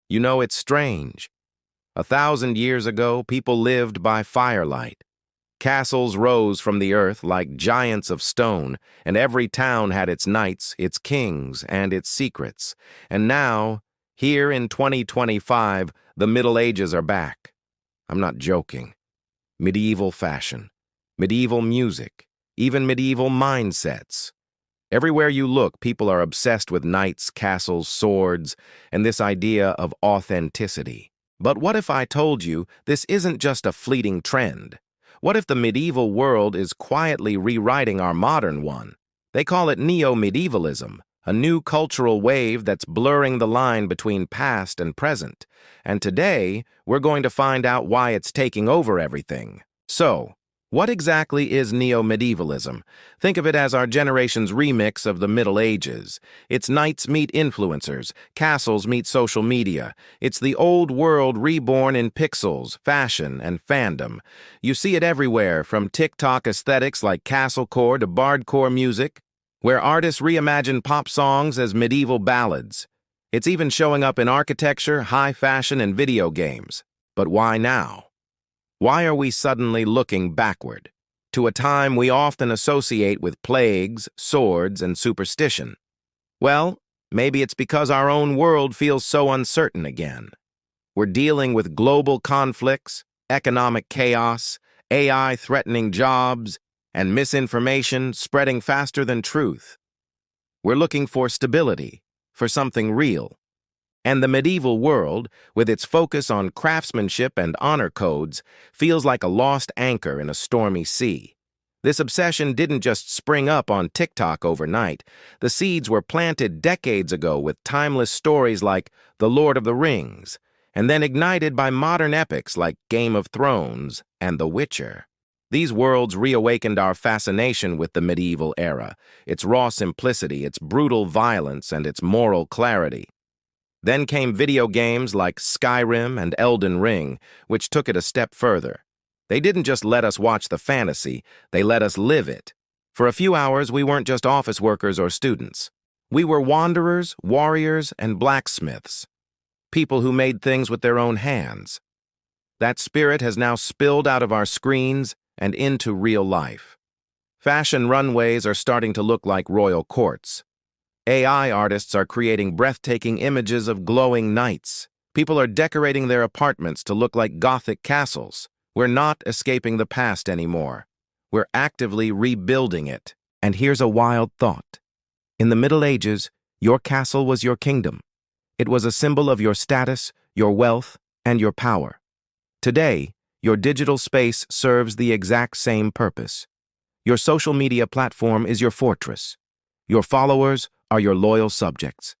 You know, it's strange. 1,000 years ago, people lived by firelight. Castles rose from the earth like giants of stone, and every town had its knights, its kings, and its secrets. And now, here in 2025, the Middle Ages are back. I'm not joking. Medieval fashion, medieval music, even medieval mindsets. Everywhere you look, people are obsessed with knights, castles, swords, and this idea of authenticity. But what if I told you this isn't just a fleeting trend? What if the medieval world is quietly rewriting our modern one? They call it Neo-Medievalism, a new cultural wave that's blurring the line between past and present. And today, we're going to find out why it's taking over everything. So, what exactly is Neo-Medievalism? Think of it as our generation's remix of the Middle Ages. It's knights meet influencers, castles meet social media. It's the old world reborn in pixels, fashion, and fandom. You see it everywhere, from TikTok aesthetics like castlecore to bardcore music, where artists reimagine pop songs as medieval ballads. It's even showing up in architecture, high fashion, and video games. But why now? Why are we suddenly looking backward, to a time we often associate with plagues, swords, and superstition? Well, maybe it's because our own world feels so uncertain again. We're dealing with global conflicts, economic chaos, AI threatening jobs, and misinformation spreading faster than truth. We're looking for stability, for something real. And the medieval world, with its focus on craftsmanship and honor codes, feels like a lost anchor in a stormy sea. This obsession didn't just spring up on TikTok overnight. The seeds were planted decades ago with timeless stories like The Lord of the Rings, and then ignited by modern epics like Game of Thrones and The Witcher. These worlds reawakened our fascination with the medieval era, its raw simplicity, its brutal violence, and its moral clarity. Then came video games like Skyrim and Elden Ring, which took it a step further. They didn't just let us watch the fantasy, they let us live it. For a few hours, we weren't just office workers or students. We were wanderers, warriors, and blacksmiths. People who made things with their own hands. That spirit has now spilled out of our screens and into real life. Fashion runways are starting to look like royal courts. AI artists are creating breathtaking images of glowing knights. People are decorating their apartments to look like Gothic castles. We're not escaping the past anymore. We're actively rebuilding it. And here's a wild thought. In the Middle Ages, your castle was your kingdom. It was a symbol of your status, your wealth, and your power. Today, your digital space serves the exact same purpose. Your social media platform is your fortress. Your followers are your loyal subjects.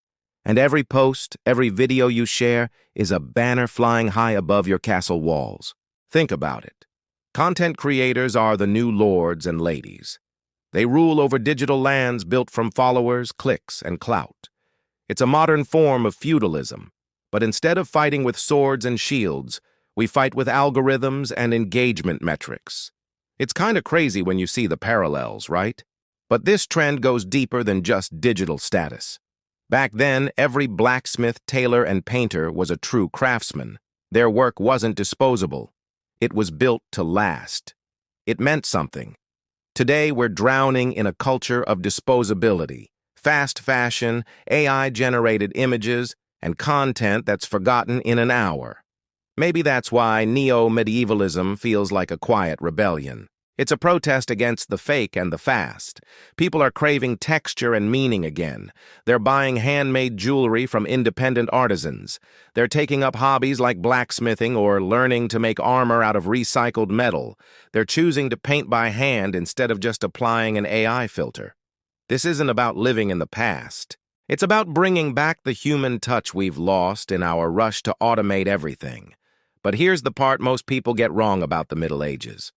And every post, every video you share is a banner flying high above your castle walls. Think about it. Content creators are the new lords and ladies. They rule over digital lands built from followers, clicks, and clout. It's a modern form of feudalism, but instead of fighting with swords and shields, we fight with algorithms and engagement metrics. It's kind of crazy when you see the parallels, right? But this trend goes deeper than just digital status. Back then, every blacksmith, tailor, and painter was a true craftsman. Their work wasn't disposable. It was built to last. It meant something. Today, we're drowning in a culture of disposability, fast fashion, AI-generated images, and content that's forgotten in an hour. Maybe that's why neo-medievalism feels like a quiet rebellion. It's a protest against the fake and the fast. People are craving texture and meaning again. They're buying handmade jewelry from independent artisans. They're taking up hobbies like blacksmithing or learning to make armor out of recycled metal. They're choosing to paint by hand instead of just applying an AI filter. This isn't about living in the past. It's about bringing back the human touch we've lost in our rush to automate everything. But here's the part most people get wrong about the Middle Ages.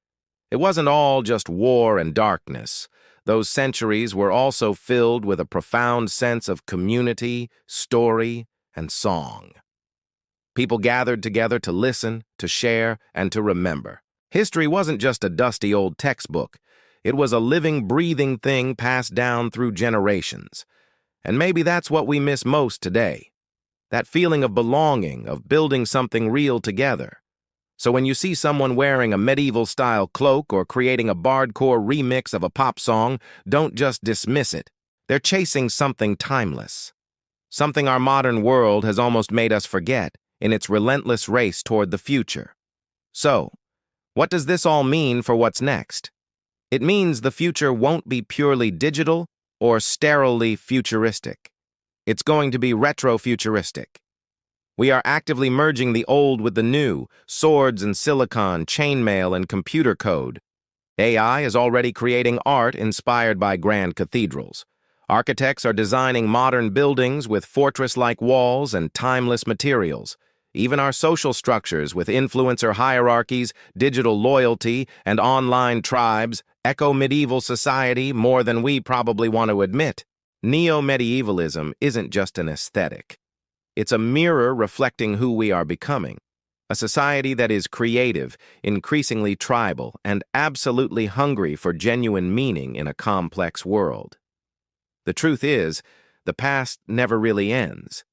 It wasn't all just war and darkness. Those centuries were also filled with a profound sense of community, story, and song. People gathered together to listen, to share, and to remember. History wasn't just a dusty old textbook. It was a living, breathing thing passed down through generations. And maybe that's what we miss most today. That feeling of belonging, of building something real together. So when you see someone wearing a medieval-style cloak or creating a bardcore remix of a pop song, don't just dismiss it. They're chasing something timeless. Something our modern world has almost made us forget in its relentless race toward the future. So, what does this all mean for what's next? It means the future won't be purely digital or sterilely futuristic. It's going to be retro-futuristic. We are actively merging the old with the new, swords and silicon, chainmail and computer code. AI is already creating art inspired by grand cathedrals. Architects are designing modern buildings with fortress-like walls and timeless materials. Even our social structures with influencer hierarchies, digital loyalty, and online tribes echo medieval society more than we probably want to admit. Neo-Medievalism isn't just an aesthetic. It's a mirror reflecting who we are becoming. A society that is creative, increasingly tribal, and absolutely hungry for genuine meaning in a complex world. The truth is, the past never really ends.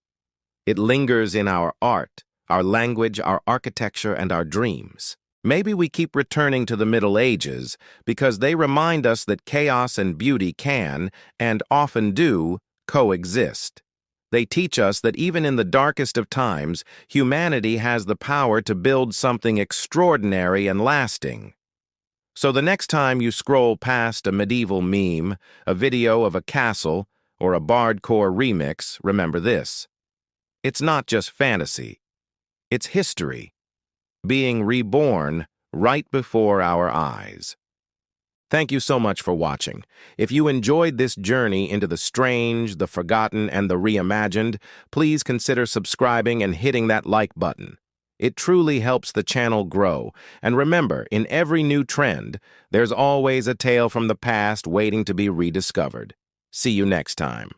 It lingers in our art, our language, our architecture, and our dreams. Maybe we keep returning to the Middle Ages because they remind us that chaos and beauty can, and often do, coexist. They teach us that even in the darkest of times, humanity has the power to build something extraordinary and lasting. So the next time you scroll past a medieval meme, a video of a castle, or a bardcore remix, remember this. It's not just fantasy. It's history, being reborn right before our eyes. Thank you so much for watching. If you enjoyed this journey into the strange, the forgotten, and the reimagined, please consider subscribing and hitting that like button. It truly helps the channel grow. And remember, in every new trend, there's always a tale from the past waiting to be rediscovered. See you next time.